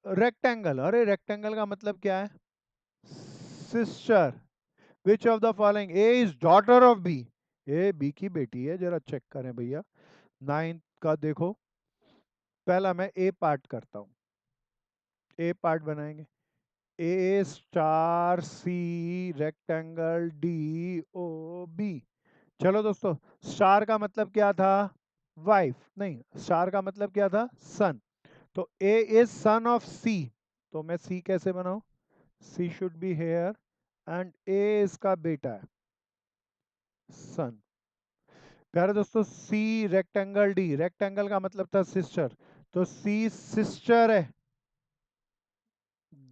[SPEAKER 1] रेक्टेंगल, अरे रेक्टेंगल का मतलब क्या है? Sister. Which of the following, A is daughter of B, A B की बेटी है, जरा चेक करें भैया। 9th का देखो, पहला मैं ए पार्ट करता हूँ, ए पार्ट बनाएंगे, A star C rectangle D O B. चलो दोस्तों, स्टार का मतलब क्या था? वाइफ नहीं, स्टार का मतलब क्या था? सन। तो ए इज सन ऑफ सी, तो मैं सी कैसे बनाऊं? सी शुड बी हेयर, एंड ए इसका बेटा है, सन। प्यारे दोस्तों सी रेक्टेंगल डी, रेक्टेंगल का मतलब था सिस्टर, तो सी सिस्टर है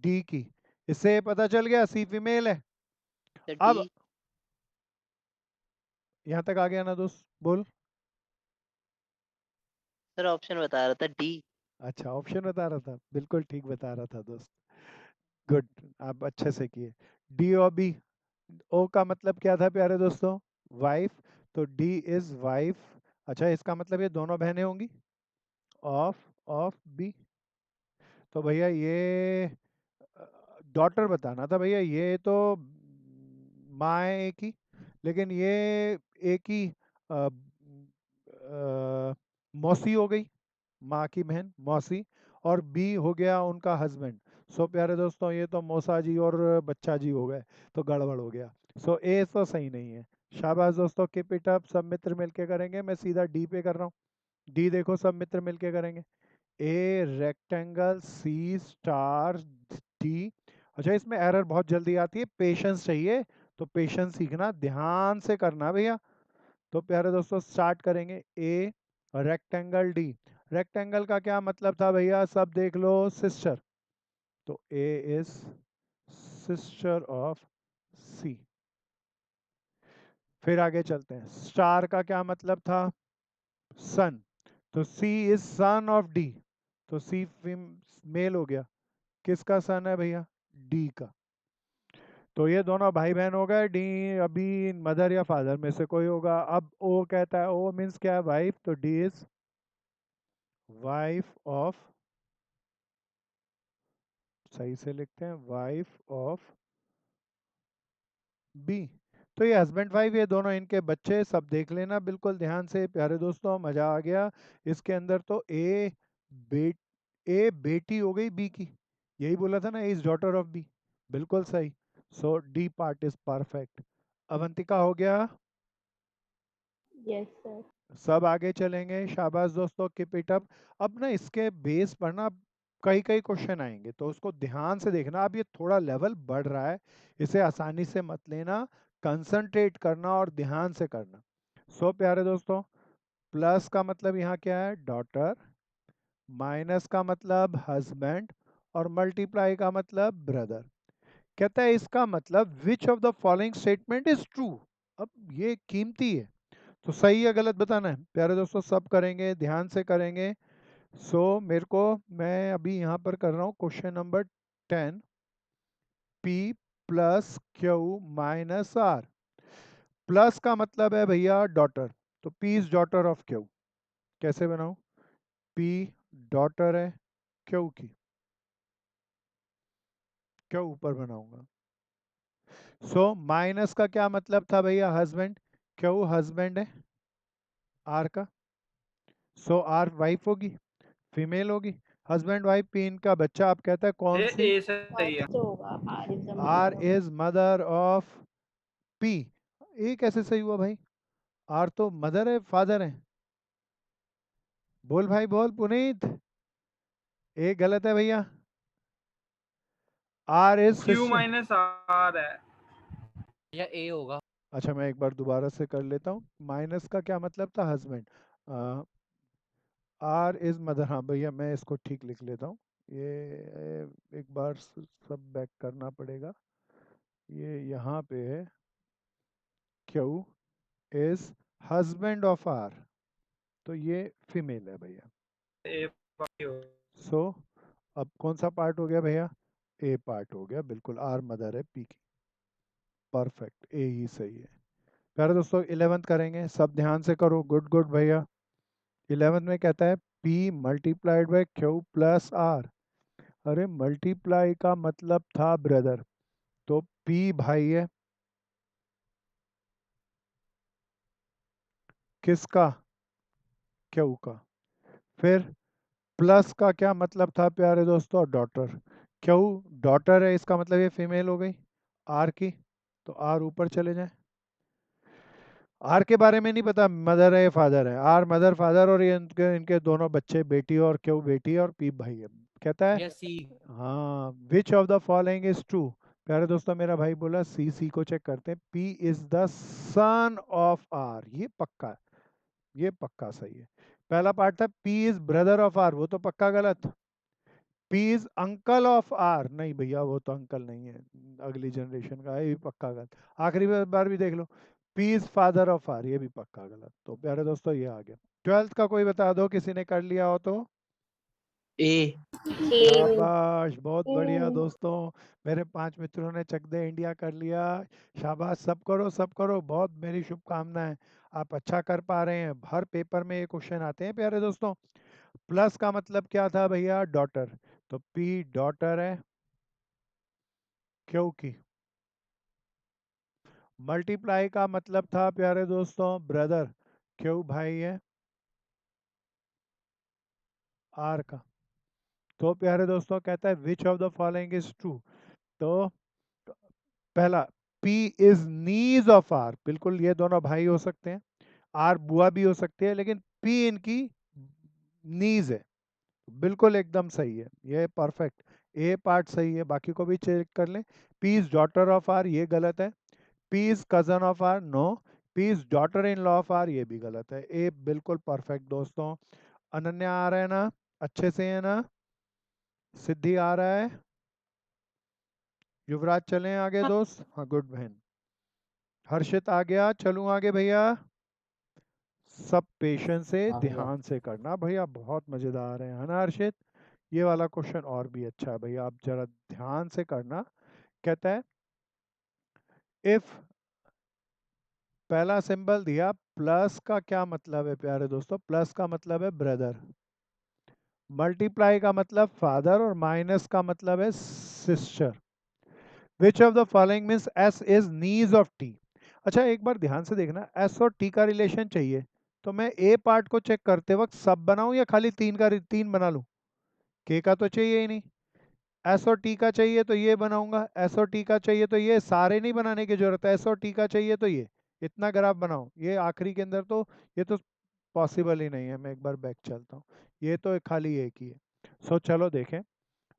[SPEAKER 1] डी की, इससे पता चल गया सी फीमेल है।
[SPEAKER 6] सर
[SPEAKER 1] अब
[SPEAKER 6] डी।
[SPEAKER 1] यहां तक आ गया ना दोस्त? बोल।
[SPEAKER 6] सर ऑप्शन बता रहा था डी।
[SPEAKER 1] अच्छा ऑप्शन बता रहा था, बिल्कुल ठीक बता रहा था दोस्त, गुड, आप अच्छे से किए। डी और बी, ओ का मतलब क्या था प्यारे दोस्तों? वाइफ, तो डी इज वाइफ। अच्छा इसका मतलब ये दोनों बहनें होंगी, ऑफ ऑफ बी, तो भैया ये डॉटर बताना था भैया, ये तो माँ है एक ही, लेकिन ये एक ही मौसी हो गई, माँ की बहन मौसी, और बी हो गया उनका हस्बैंड। सो प्यारे दोस्तों ये तो मौसा जी और बच्चा जी हो गए, तो गड़बड़ हो गया। सो ए तो सही नहीं है। शाबाश दोस्तों, कीप इट अप, सब मित्र मिलके करेंगे। मैं सीधा डी पे कर रहा हूँ, डी देखो सब मित्र मिलके करेंगे। A rectangle C star D. अच्छा इसमें एरर बहुत जल्दी आती है, पेशेंस चाहिए, तो पेशेंस सीखना, ध्यान से करना भैया। तो प्यारे दोस्तों स्टार्ट करेंगे। ए रेक्टेंगल डी, रेक्टेंगल का क्या मतलब था भैया, सब देख लो, सिस्टर, तो ए इज सिस्टर ऑफ सी। फिर आगे चलते हैं, स्टार का क्या मतलब था, सन, तो सी इज सन ऑफ डी, तो सी मेल हो गया, किसका सन है भैया, डी का। तो ये दोनों भाई बहन हो गए, डी अभी मदर या फादर में से कोई होगा। अब ओ कहता है, ओ मीन्स क्या है, वाइफ, तो डी इज वाइफ ऑफ, सही से लिखते हैं, वाइफ ऑफ बी। तो ये हस्बैंड वाइफ, ये दोनों इनके बच्चे, सब देख लेना बिल्कुल ध्यान से प्यारे दोस्तों, मजा आ गया इसके अंदर। तो ए बेटी हो गई बी की, यही बोला था ना, इज डॉटर ऑफ बी, बिल्कुल सही। So D part is perfect. Avantika हो गया,
[SPEAKER 2] यस सर।
[SPEAKER 1] सब आगे चलेंगे, शाबाश दोस्तों, कीप इट अप। अब ना इसके बेस पर ना कई कई क्वेश्चन आएंगे, तो उसको ध्यान से देखना। अब ये थोड़ा लेवल बढ़ रहा है, इसे आसानी से मत लेना, कंसंट्रेट करना और ध्यान से करना। सो प्यारे दोस्तों, प्लस का मतलब यहाँ क्या है, डॉटर, माइनस का मतलब हस्बैंड, और मल्टीप्लाई का मतलब ब्रदर। कहता है इसका मतलब विच of the following statement is true. अब ये कीमती है, तो सही या गलत बताना है प्यारे दोस्तों, सब करेंगे, ध्यान से करेंगे। मेरे को, मैं अभी यहाँ पर कर रहा हूँ question number 10, P plus Q minus R. Plus का मतलब है भैया डॉटर, तो P is daughter of Q, कैसे बनाऊं, पी डॉटर है क्यू की, क्यू ऊपर बनाऊंगा। माइनस का क्या मतलब था भैया, हस्बैंड, क्यू हस्बैंड है आर का, आर वाइफ होगी, फीमेल होगी, हस्बैंड वाइफ पी इनका बच्चा। आप कहता है कौन
[SPEAKER 4] ये
[SPEAKER 1] सी,
[SPEAKER 4] ए सही है।
[SPEAKER 2] तो होगा R is the
[SPEAKER 1] R
[SPEAKER 2] mother of.
[SPEAKER 1] Is mother of P. ये कैसे सही हुआ भाई, आर तो मदर है, फादर है, बोल भाई बोल पुनीत, ये गलत है भैया, R is
[SPEAKER 4] Q
[SPEAKER 1] sister.
[SPEAKER 4] Minus R है।
[SPEAKER 7] या ए होगा।
[SPEAKER 1] अच्छा मैं एक बार दोबारा से कर लेता हूँ, माइनस का क्या मतलब था, हस्बैंड, आर इज मदर, हाँ भैया मैं इसको ठीक लिख लेता हूँ, ये एक बार सब बैक करना पड़ेगा, ये यहाँ पे है, Q is husband of R, तो ये फीमेल है भैया।
[SPEAKER 4] ए बाकी हो।
[SPEAKER 1] सो अब कौन सा पार्ट हो गया भैया, ए पार्ट हो गया, बिल्कुल, आर मदर है पी की, परफेक्ट, ए ही सही है। प्यारे दोस्तों 11th करेंगे, सब ध्यान से करो, गुड गुड भैया। 11th में कहता है P multiplied by Q plus R. अरे मल्टीप्लाई का मतलब था ब्रदर, तो पी भाई है किसका, क्यू का। फिर प्लस का क्या मतलब था प्यारे दोस्तों, डॉटर, क्यू डॉटर है, इसका मतलब ये फीमेल हो गई आर की, तो आर ऊपर चले जाए। आर के बारे में नहीं पता मदर है या फादर है, आर मदर फादर, और ये इनके इनके दोनों बच्चे, बेटी और क्यू बेटी है और पी भाई है। कहता है
[SPEAKER 7] या सी।
[SPEAKER 1] हाँ, विच of the following is true. प्यारे दोस्तों मेरा भाई बोला सी, सी को चेक करते हैं, P is the son of R, ये पक्का है, ये पक्का सही है। पहला पार्ट था P is brother of R, वो तो पक्का गलत। P is uncle of R, नहीं भैया वो तो अंकल नहीं है, अगली जनरेशन का है, ये भी पक्का गलत। आखिरी बार भी देख लो, P is father of R, ये भी पक्का गलत। तो प्यारे दोस्तों ये आ गया। 12th का कोई बता दो, किसी ने कर लिया हो तो।
[SPEAKER 6] ए।
[SPEAKER 1] शाबाश, बहुत बढ़िया
[SPEAKER 2] ए।
[SPEAKER 1] दोस्तों, मेरे 5 मित्रों ने चक दे इंडिया कर लिया। शाबाश, सब करो सब करो, बहुत मेरी शुभकामनाएं, आप अच्छा कर पा रहे हैं। हर पेपर में ये क्वेश्चन आते हैं प्यारे दोस्तों। प्लस का मतलब क्या था भैया, डॉटर, तो पी डॉटर है क्यों की। मल्टीप्लाई का मतलब था प्यारे दोस्तों ब्रदर, क्यों भाई है आर का। तो प्यारे दोस्तों कहता है which of the following is true, तो पहला P is niece of R, बिल्कुल ये दोनों भाई हो सकते हैं, आर बुआ भी हो सकती है, लेकिन पी इनकी नीज है, बिल्कुल एकदम सही है, ये परफेक्ट। ए पार्ट सही है, बाकी को भी चेक कर लें। P is daughter of R, ये गलत है। P is cousin of R, no. P is daughter in law of R, ये भी गलत है। ए बिल्कुल परफेक्ट दोस्तों। अनन्या आ रहा है ना, अच्छे से है ना, सिद्धि आ रहा है, युवराज चलें आगे दोस्त, हाँ गुड बहन। हर्षित आ गया, चलूं आगे भैया। सब पेशेंस से
[SPEAKER 6] हाँ भैया।
[SPEAKER 1] ध्यान से करना भैया, बहुत मजेदार है ना हर्षित। ये वाला क्वेश्चन और भी अच्छा है भैया, आप जरा ध्यान से करना। कहता है इफ, पहला सिंबल दिया प्लस का क्या मतलब है प्यारे दोस्तों, प्लस का मतलब है ब्रदर, मल्टीप्लाई का मतलब फादर, और माइनस का मतलब है sister. Which of the following means S is niece of T. अच्छा एक बार ध्यान से देखना, एस और टी का रिलेशन चाहिए, तो मैं ए पार्ट को चेक करते वक्त सब बनाऊं या खाली तीन का तीन बना लूं? के का तो चाहिए ही नहीं। एस और टी का चाहिए तो ये बनाऊंगा, एस और टी का चाहिए तो ये, सारे नहीं बनाने की जरूरत है, एस और टी का चाहिए तो ये, इतना ग्राफ बनाओ। ये आखिरी के अंदर तो ये तो पॉसिबल ही नहीं है। मैं एक बार बैक चलता हूँ, ये तो खाली एक ही है। सो चलो देखें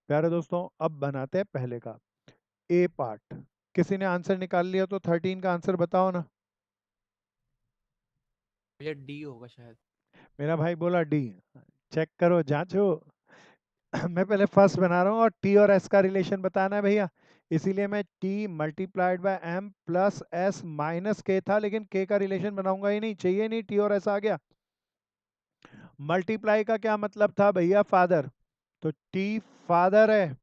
[SPEAKER 1] प्यारे दोस्तों, अब बनाते हैं पहले का ए पार्ट। किसी ने आंसर निकाल लिया तो 13 का आंसर बताओ ना।
[SPEAKER 7] भैया डी होगा शायद।
[SPEAKER 1] मेरा भाई बोला डी, चेक करो जांचो। मैं पहले फर्स्ट बना रहा हूँ, और टी और एस का रिलेशन बताना है भैया, इसीलिए मैं T multiplied by M plus S minus K था, लेकिन के का रिलेशन बनाऊंगा ही नहीं, चाहिए नहीं, टी और एस आ गया। मल्टीप्लाई का क्या मतलब था भैया, फादर, तो टी फादर है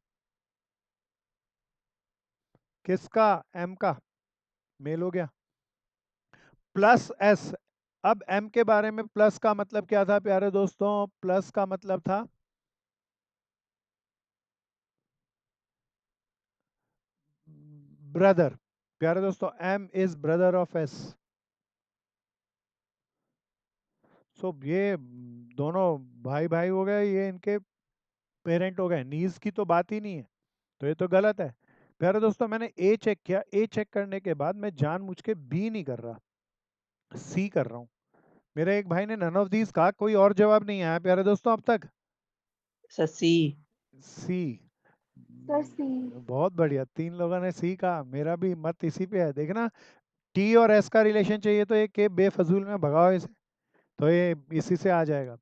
[SPEAKER 1] किसका, एम का, मेल हो गया। प्लस एस, अब एम के बारे में प्लस का मतलब क्या था प्यारे दोस्तों, प्लस का मतलब था ब्रदर। प्यारे दोस्तों M is brother of S. So ये दोनों भाई भाई हो गए, ये इनके पेरेंट हो गए, नीज की तो बात ही नहीं है, तो ये तो गलत है। प्यारे दोस्तों मैंने ए चेक किया, ए चेक करने के बाद मैं जानबूझ के बी नहीं कर रहा, सी कर रहा हूँ। मेरे एक भाई ने नन ऑफ दीज कहा, कोई और जवाब नहीं आया प्यारे दोस्तों अब तक।
[SPEAKER 6] सर सी।
[SPEAKER 1] सी,
[SPEAKER 2] सर सी।
[SPEAKER 1] बहुत बढ़िया, तीन लोगों ने सी कहा, मेरा भी मत इसी पे है। देखना टी और एस का रिलेशन चाहिए तो एक के बेफजूल में भगाओ इसे, तो ये इसी से आ जाएगा।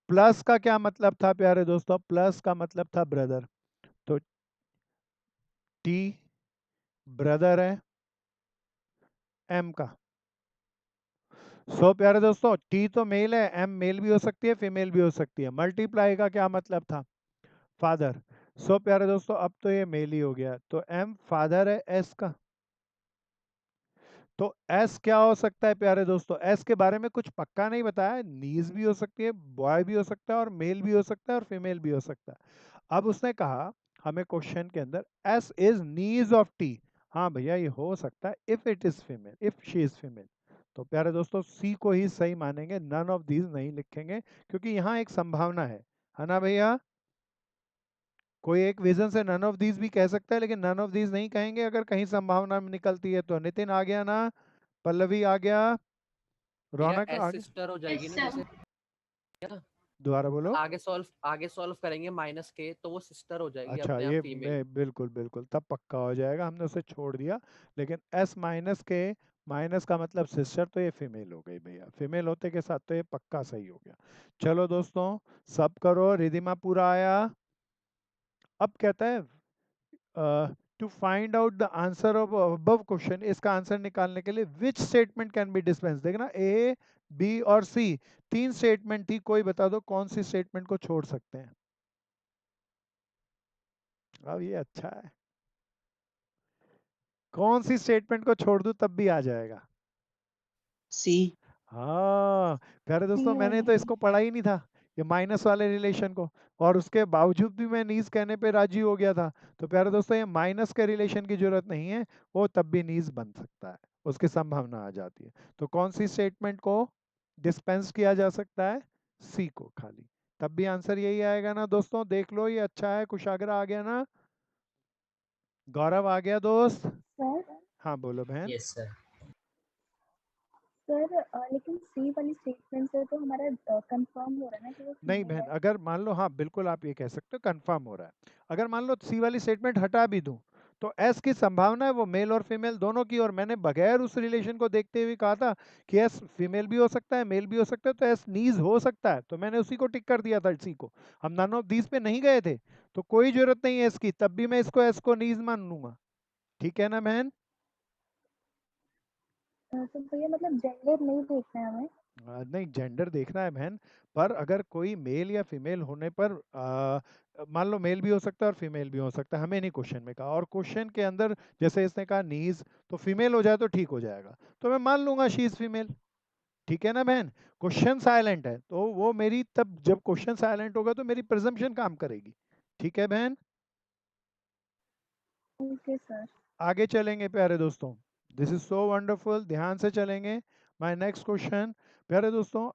[SPEAKER 1] प्लस का क्या मतलब था प्यारे दोस्तों, प्लस का मतलब था ब्रदर, तो टी ब्रदर है एम का। सो प्यारे दोस्तों टी तो मेल है, एम मेल भी हो सकती है फीमेल भी हो सकती है। मल्टीप्लाई का क्या मतलब था, फादर। सो प्यारे दोस्तों अब तो ये मेल ही हो गया, तो एम फादर है एस का। तो एस क्या हो सकता है प्यारे दोस्तों, एस के बारे में कुछ पक्का नहीं बताया, नीज भी हो सकती है, बॉय भी हो सकता है, और मेल भी हो सकता है, और फीमेल भी हो सकता है। अब उसने कहा हमें क्वेश्चन के अंदर S is niece of T, हाँ भैया ये हो सकता है if it is female, if she is female. तो प्यारे दोस्तों सी को ही सही मानेंगे, नन ऑफ दीज नहीं लिखेंगे, क्योंकि यहाँ एक संभावना है ना भैया। कोई एक विजन से नन ऑफ दीज भी कह सकता है, लेकिन नन ऑफ दीज नहीं कहेंगे अगर कहीं संभावना निकलती है तो। नितिन आ गया ना, पल्लवी आ गया,
[SPEAKER 7] भैया
[SPEAKER 1] रौनक आ
[SPEAKER 7] एस
[SPEAKER 1] गया।
[SPEAKER 7] सिस्टर हो जाएगी ना जैसे, है ना।
[SPEAKER 1] दोबारा बोलो।
[SPEAKER 7] आगे सॉल्व करेंगे माइनस के, तो वो सिस्टर हो जाएगी
[SPEAKER 1] अच्छा
[SPEAKER 7] अपने आप
[SPEAKER 1] ये
[SPEAKER 7] फीमेल।
[SPEAKER 1] बिल्कुल बिल्कुल तब पक्का हो जाएगा, हमने उसे छोड़ दिया। लेकिन एस माइनस के, माइनस का मतलब सिस्टर, तो ये फीमेल हो गई भैया, फीमेल होते के साथ तो ये पक्का सही हो गया। चलो दोस्तों सब करो, रिधिमा पूरा आया। अब कहता है to find out the answer of above question, इसका आंसर निकालने के लिए which statement can be dispense. देखना ए बी और सी, तीन स्टेटमेंट थी, कोई बता दो कौन सी स्टेटमेंट को छोड़ सकते हैं। अब ये अच्छा है, कौन सी स्टेटमेंट को छोड़ दूं तब भी आ जाएगा।
[SPEAKER 6] सी।
[SPEAKER 1] हाँ प्यारे
[SPEAKER 2] सी
[SPEAKER 1] दोस्तों मैंने तो
[SPEAKER 2] होगी।
[SPEAKER 1] इसको पढ़ा ही नहीं था, ये माइनस वाले रिलेशन को, और उसके बावजूद भी मैं नीज कहने पे राजी हो गया था। तो प्यारे दोस्तों ये माइनस के रिलेशन की जरूरत नहीं है, वो तब भी नीज बन सकता है, उसकी संभावना आ जाती है। तो कौन सी स्टेटमेंट को डिस्पेंस किया जा सकता है, सी को खाली, तब भी आंसर यही आएगा ना दोस्तों। देख लो ये अच्छा है, कुशाग्र आ गया ना, गौरव आ गया दोस्त।
[SPEAKER 2] सर
[SPEAKER 1] हाँ बोलो बहन।
[SPEAKER 6] Yes sir.
[SPEAKER 2] सर लेकिन सी वाली स्टेटमेंट से तो हमारा कंफर्म हो रहा है ना कि वो
[SPEAKER 1] नहीं
[SPEAKER 2] फीमेल
[SPEAKER 1] बहन,
[SPEAKER 2] है।
[SPEAKER 1] अगर मान लो, हाँ बिल्कुल आप ये कह सकते हो कंफर्म हो रहा है, अगर मान लो सी वाली स्टेटमेंट हटा भी दूं तो एस की संभावना है वो मेल और फीमेल दोनों की, और मैंने बगैर उस रिलेशन को देखते हुए कहा था कि एस फीमेल भी हो सकता है मेल भी हो सकता है, तो एस नीज हो सकता है, तो मैंने उसी को टिक कर दिया था। इसी को हम नन ऑफ दीज पे नहीं गए थे, तो कोई जरूरत नहीं है इसकी, तब भी मैं इसको एस को नीज मान लूंगा। ठीक है ना बहन?
[SPEAKER 2] तो भैया मतलब जेंडर नहीं देखना है हमें?
[SPEAKER 1] नहीं, जेंडर देखना है बहन, पर अगर कोई मेल या फीमेल होने पर मान लो मेल भी हो सकता है और फीमेल भी हो सकता है, हमें नहीं क्वेश्चन में कहा, और क्वेश्चन के अंदर जैसे इसने कहा नीज, तो फीमेल हो जाए तो ठीक हो जाएगा, तो मैं मान लूंगा शी इज फीमेल। ठीक है ना बहन? क्वेश्चन साइलेंट है तो वो मेरी, तब जब क्वेश्चन साइलेंट होगा तो मेरी प्रिजम्पशन काम करेगी। ठीक है बहन?
[SPEAKER 2] Okay sir.
[SPEAKER 1] आगे चलेंगे प्यारे दोस्तों, दिस इज सो वंडरफुल, ध्यान से चलेंगे। माय नेक्स्ट क्वेश्चन, प्यारे दोस्तों,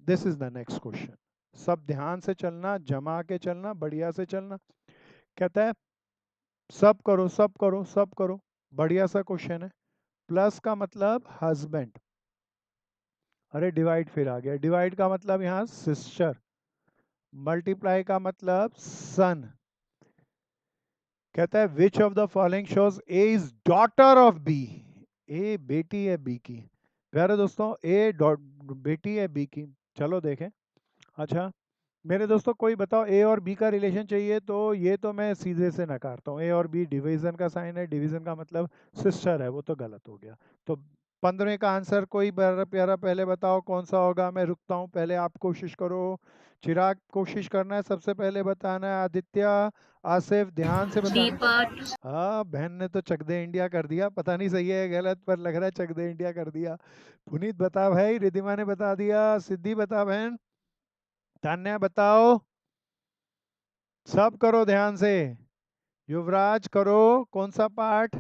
[SPEAKER 1] this is the next question, सब ध्यान से चलना, जमा के चलना, बढ़िया से चलना। कहता है सब करो सब करो सब करो, बढ़िया सा क्वेश्चन है। प्लस का मतलब हस्बैंड, अरे डिवाइड फिर आ गया, डिवाइड का मतलब यहाँ सिस्टर, मल्टीप्लाई का मतलब सन। कहता है which of the following shows A is daughter of B, A बेटी है बी की। प्यारे दोस्तों ए बेटी है बी की, चलो देखें। अच्छा मेरे दोस्तों कोई बताओ ए और बी का रिलेशन चाहिए, तो ये तो मैं सीधे से नकारता हूँ, ए और बी डिवीजन का साइन है, डिवीजन का मतलब सिस्टर है, वो तो गलत हो गया। तो 15 का आंसर कोई प्यारा प्यारा पहले बताओ कौन सा होगा, मैं रुकता हूँ, पहले आप कोशिश करो। चिराग कोशिश करना है सबसे पहले बताना है, आदित्य, आसिफ ध्यान से
[SPEAKER 3] डी
[SPEAKER 1] बताना।
[SPEAKER 3] पार्ट।
[SPEAKER 1] हाँ बहन ने तो चक दे इंडिया कर दिया, पता नहीं सही है गलत, पर लग रहा है चक दे इंडिया कर दिया। पुनीत बता भाई, रिधिमा ने बता दिया, सिद्धि बता बहन, तान्या बताओ, सब करो ध्यान से। युवराज करो, कौन सा पार्ट,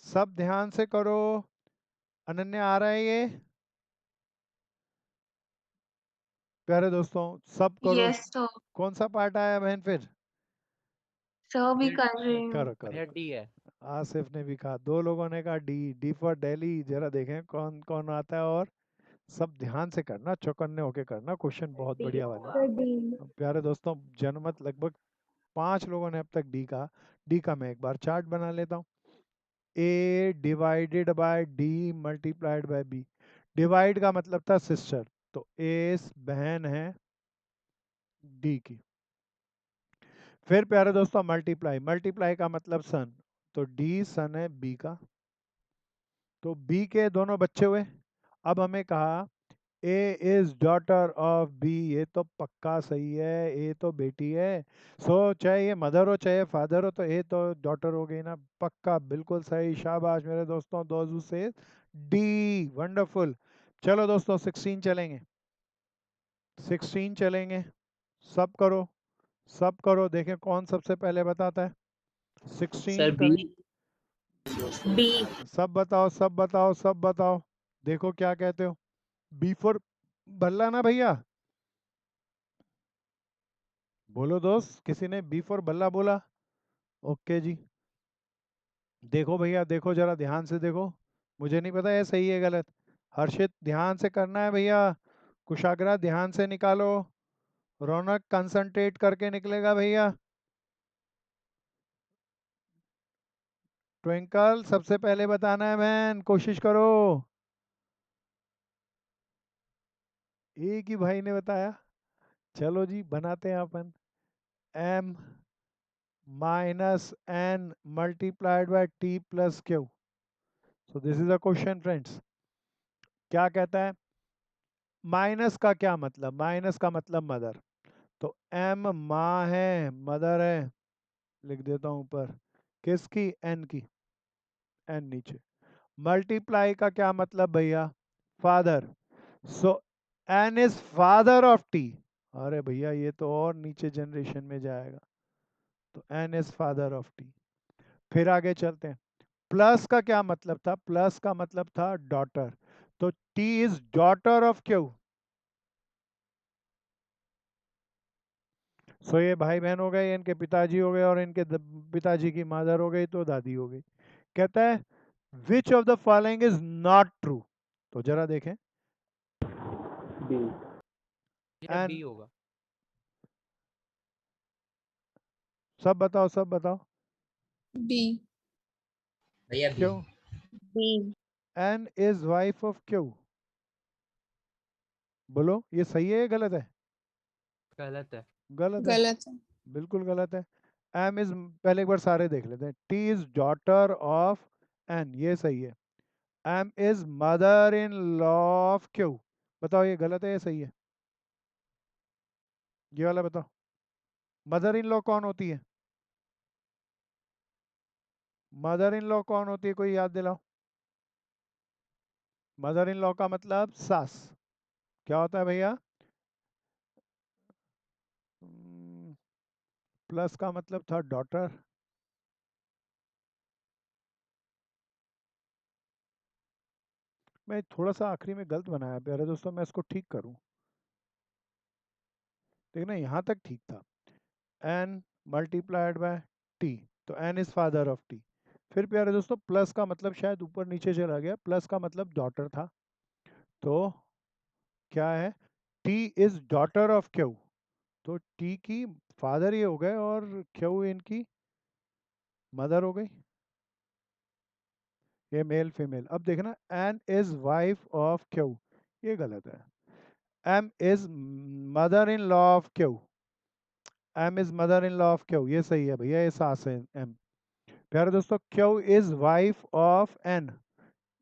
[SPEAKER 1] सब ध्यान से करो। अनन्या आ रहा है ये? प्यारे दोस्तों सब करो।
[SPEAKER 8] Yes sir.
[SPEAKER 1] कौन सा पार्ट आया बहन फिर?
[SPEAKER 8] सर भी कर रही हूँ।
[SPEAKER 1] करो करो
[SPEAKER 7] भैया
[SPEAKER 1] करो।
[SPEAKER 7] डी है।
[SPEAKER 1] आसिफ ने भी कहा, दो लोगों ने कहा डी, डी फॉर दिल्ली, जरा देखें कौन कौन आता है, और सब ध्यान से करना, चौकन्ने होके करना, क्वेश्चन बहुत बढ़िया वाले
[SPEAKER 2] सर डी।
[SPEAKER 1] हैं। प्यारे दोस्तों जनमत लगभग 5 लोगों ने अब तक डी का, डी का मैं एक बार चार्ट बना लेता हूँ। A divided by D multiplied by B, divide का मतलब था सिस्टर, तो ए बहन है डी की। फिर प्यारे दोस्तों मल्टीप्लाई, मल्टीप्लाई का मतलब सन, तो डी सन है बी का, तो बी के दोनों बच्चे हुए। अब हमें कहा ए इज डॉटर ऑफ बी, ये तो पक्का सही है, ए तो बेटी है, सो चाहे ये मदर हो चाहे फादर हो, तो ए तो डॉटर हो गई ना, पक्का बिल्कुल सही, शाबाश मेरे दोस्तों, दोस्तों से डी, वंडरफुल। चलो दोस्तों 16 चलेंगे, 16 चलेंगे, सब करो सब करो, देखें कौन सबसे पहले बताता है। 16
[SPEAKER 6] सर बी।
[SPEAKER 1] करें,
[SPEAKER 3] बी।
[SPEAKER 1] सब बताओ सब बताओ सब बताओ, देखो क्या कहते हो। बी फॉर बल्ला ना भैया, बोलो दोस्त, किसी ने बी फॉर बल्ला बोला? ओके जी, देखो भैया देखो, जरा ध्यान से देखो, मुझे नहीं पता है सही है गलत, हर्षित ध्यान से करना है भैया, कुशाग्रा ध्यान से निकालो, रौनक कंसंट्रेट करके निकलेगा भैया, ट्विंकल सबसे पहले बताना है बहन, कोशिश करो। एक ही भाई ने बताया, चलो जी बनाते हैं अपन, m minus n multiplied by t plus Q. So this is a question friends, क्या कहता है, माइनस का क्या मतलब, माइनस का मतलब मदर, तो m माँ है मदर है, लिख देता हूँ ऊपर, किसकी, n की, n नीचे, मल्टीप्लाई का क्या मतलब भैया, father, so n is father of t, अरे भैया ये तो और नीचे जनरेशन में जाएगा, तो n is father of t। फिर आगे चलते हैं, प्लस का क्या मतलब था, प्लस का मतलब था डॉटर, तो t is daughter of Q. So ये भाई बहन हो गए, इनके पिताजी हो गए, और इनके पिताजी की मदर हो गई तो दादी हो गई। कहता है which of the following is not true, तो जरा देखें,
[SPEAKER 7] ये
[SPEAKER 1] एंड
[SPEAKER 7] बी होगा।
[SPEAKER 1] सब बताओ, सब बताओ।
[SPEAKER 2] बी।
[SPEAKER 3] भैया बी।
[SPEAKER 1] क्यों?
[SPEAKER 8] B.
[SPEAKER 1] N is wife of Q. बोलो ये सही है या गलत है?
[SPEAKER 7] गलत है।
[SPEAKER 1] गलत है,
[SPEAKER 2] गलत है।
[SPEAKER 1] बिल्कुल गलत है। एम इज, पहले एक बार सारे देख लेते हैं। T is daughter of N, ये सही है। M is mother in law of Q. बताओ ये गलत है या सही है? ये वाला बताओ। मदर इन लॉ कौन होती है? मदर इन लॉ कौन होती है, कोई याद दिलाओ। मदर इन लॉ का मतलब सास। क्या होता है भैया? प्लस का मतलब था डॉटर। मैं थोड़ा सा आखिरी में गलत बनाया प्यारे दोस्तों, मैं इसको ठीक करूं। देखना यहाँ तक ठीक था। एन मल्टीप्लाइड बाय टी, तो N is father of T. फिर प्यारे दोस्तों प्लस का मतलब शायद ऊपर नीचे चला गया, प्लस का मतलब डॉटर था। तो क्या है? T is daughter of Q. तो टी की फादर ये हो गए और क्यू इनकी मदर हो गई। ये मेल फीमेल। अब देखना, N is wife of Q, ये गलत है। M is mother in law of Q. M is mother in law of Q, ये सही है भैया, ये सास है एम। प्यारे दोस्तों Q is wife of N,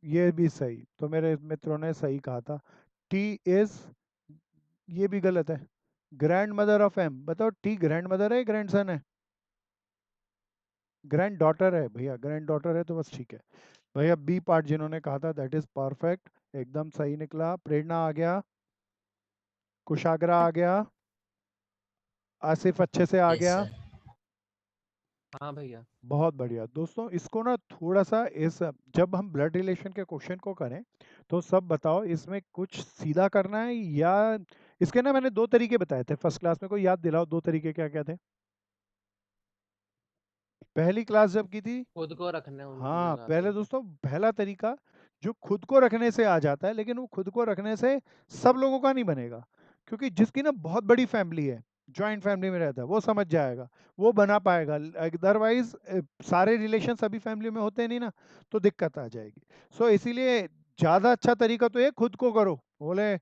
[SPEAKER 1] ये भी सही। तो मेरे मित्रों ने सही कहा था। टी इज, ये भी गलत है। ग्रैंड मदर ऑफ एम, बताओ टी ग्रैंड मदर है ग्रैंड सन है? ग्रैंड डॉटर है भैया, ग्रैंड डॉटर है तो बस ठीक है भैया। बी पार्ट जिन्होंने कहा था दैट इज परफेक्ट, एकदम सही निकला। प्रेरणा आ गया, कुशाग्रा आ गया, आसिफ अच्छे से आ
[SPEAKER 3] यस
[SPEAKER 1] गया।
[SPEAKER 3] सर।
[SPEAKER 7] हाँ भैया।
[SPEAKER 1] बहुत बढ़िया दोस्तों, इसको ना थोड़ा सा इस, जब हम ब्लड रिलेशन के क्वेश्चन को करें तो सब बताओ इसमें कुछ सीधा करना है या इसके ना मैंने दो तरीके बताए थे फर्स्ट क्लास में, कोई याद दिलाओ दो तरीके क्या क्या थे पहली क्लास जब की थी?
[SPEAKER 7] खुद को रखने उनको
[SPEAKER 1] हाँ
[SPEAKER 7] लगाते
[SPEAKER 1] पहले
[SPEAKER 7] हैं।
[SPEAKER 1] दोस्तों पहला तरीका जो खुद को रखने से आ जाता है, लेकिन वो खुद को रखने से सब लोगों का नहीं बनेगा, क्योंकि जिसकी ना बहुत बड़ी फैमिली है, जॉइंट फैमिली में रहता है, वो समझ जाएगा, वो बना पाएगा। अदरवाइज सारे रिलेशन सभी फैमिली में होते नहीं ना, तो दिक्कत आ जाएगी। सो इसीलिए ज़्यादा अच्छा तरीका तो ये खुद को करो। बोले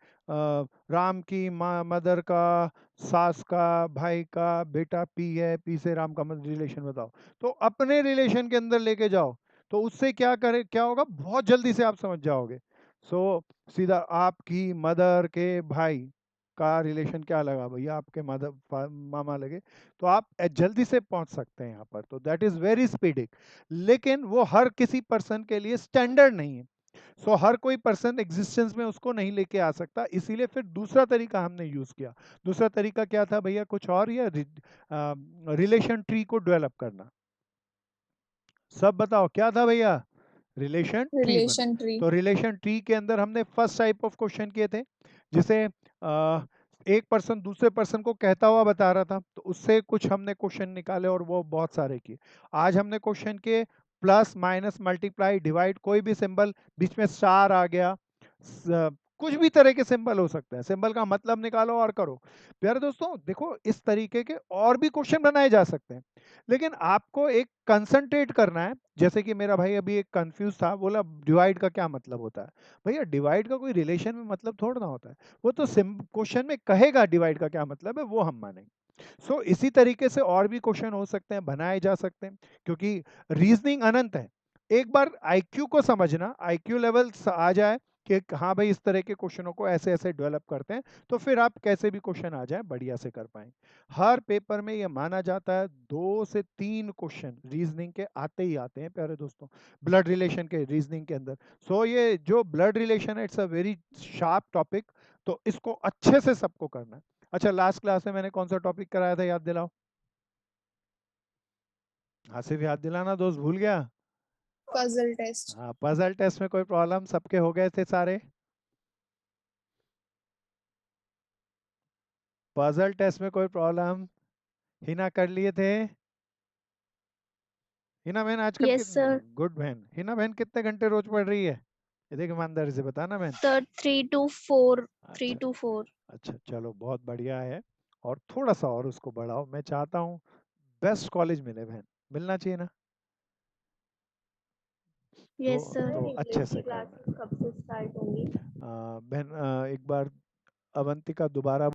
[SPEAKER 1] राम की माँ मदर का, सास का, भाई का बेटा पी है, पी से राम का रिलेशन बताओ, तो अपने रिलेशन के अंदर लेके जाओ, तो उससे क्या करे, क्या होगा, बहुत जल्दी से आप समझ जाओगे। सो सीधा आपकी मदर के भाई का रिलेशन क्या लगा भैया, आपके मदर मामा लगे, तो आप जल्दी से पहुंच सकते हैं यहाँ पर, तो दैट इज वेरी स्पीडिक। लेकिन वो हर किसी पर्सन के लिए स्टैंडर्ड नहीं है। सो हर कोई पर्सन एग्जिस्टेंस में उसको नहीं लेके आ सकता, इसीलिए फिर दूसरा तरीका हमने यूज किया। दूसरा तरीका क्या था भैया, कुछ और, या रिलेशन ट्री को डेवलप करना। सब बताओ क्या था भैया? रिलेशन ट्री बना।
[SPEAKER 2] Relation tree.
[SPEAKER 1] तो रिलेशन ट्री के अंदर हमने फर्स्ट टाइप ऑफ क्वेश्चन किए थे, जिसे एक पर्सन दूसरे पर्सन को कहता हुआ बता रहा था, तो उससे कुछ हमने क्वेश्चन निकाले और वो बहुत सारे किए। आज हमने क्वेश्चन के प्लस माइनस मल्टीप्लाई डिवाइड, कोई भी सिंबल, बीच में स्टार आ गया, कुछ भी तरह के सिंबल हो सकते हैं, सिंबल का मतलब निकालो और करो। प्यारे दोस्तों देखो इस तरीके के और भी क्वेश्चन बनाए जा सकते हैं, लेकिन आपको एक कंसंट्रेट करना है। जैसे कि मेरा भाई अभी एक कंफ्यूज था, बोला डिवाइड का क्या मतलब होता है। भैया डिवाइड का कोई रिलेशन में मतलब थोड़ा ना होता है, वो तो क्वेश्चन में कहेगा डिवाइड का क्या मतलब है, वो हम मानेंगे। सो इसी तरीके से और भी क्वेश्चन हो सकते हैं, बनाए जा सकते हैं, क्योंकि रीजनिंग अनंत है। एक बार आईक्यू को समझना, आईक्यू लेवल आ जाए कि हाँ भाई इस तरह के क्वेश्चनों को ऐसे ऐसे डेवलप करते हैं, तो फिर आप कैसे भी क्वेश्चन आ जाए बढ़िया से कर पाएंगे। हर पेपर में ये माना जाता है 2 से 3 क्वेश्चन रीजनिंग के आते ही आते हैं प्यारे दोस्तों, ब्लड रिलेशन के रीजनिंग के अंदर। सो ये जो ब्लड रिलेशन है it's a very sharp topic, तो इसको अच्छे से सबको करना है। अच्छा लास्ट क्लास में मैंने कौन सा टॉपिक कराया था, याद दिलाओ। आसिफ याद दिलाना दोस्त, भूल गया?
[SPEAKER 2] Puzzle test.
[SPEAKER 1] हाँ पजल टेस्ट में कोई प्रॉब्लम, सबके हो गए थे सारे? पजल टेस्ट में कोई प्रॉब्लम? हिना कर लिए थे? हिना बहन आजकल
[SPEAKER 8] Yes,
[SPEAKER 1] कितने,
[SPEAKER 8] sir.
[SPEAKER 1] गुड बहन, हिना बहन कितने घंटे रोज पढ़ रही है, ये देख ईमानदारी से बताना बहन।
[SPEAKER 8] Sir, 3 to 4. 3
[SPEAKER 1] अच्छा
[SPEAKER 8] to 4.
[SPEAKER 1] अच्छा चलो बहुत बढ़िया है, और थोड़ा सा और उसको बढ़ाओ, मैं चाहता हूँ बेस्ट कॉलेज मिले बहन, मिलना चाहिए ना।
[SPEAKER 8] यस
[SPEAKER 1] तो
[SPEAKER 8] सर।
[SPEAKER 1] अच्छे से करना है।
[SPEAKER 2] कब से स्टार्ट होंगी?
[SPEAKER 1] बहन एक बार अवंतिका दोबारा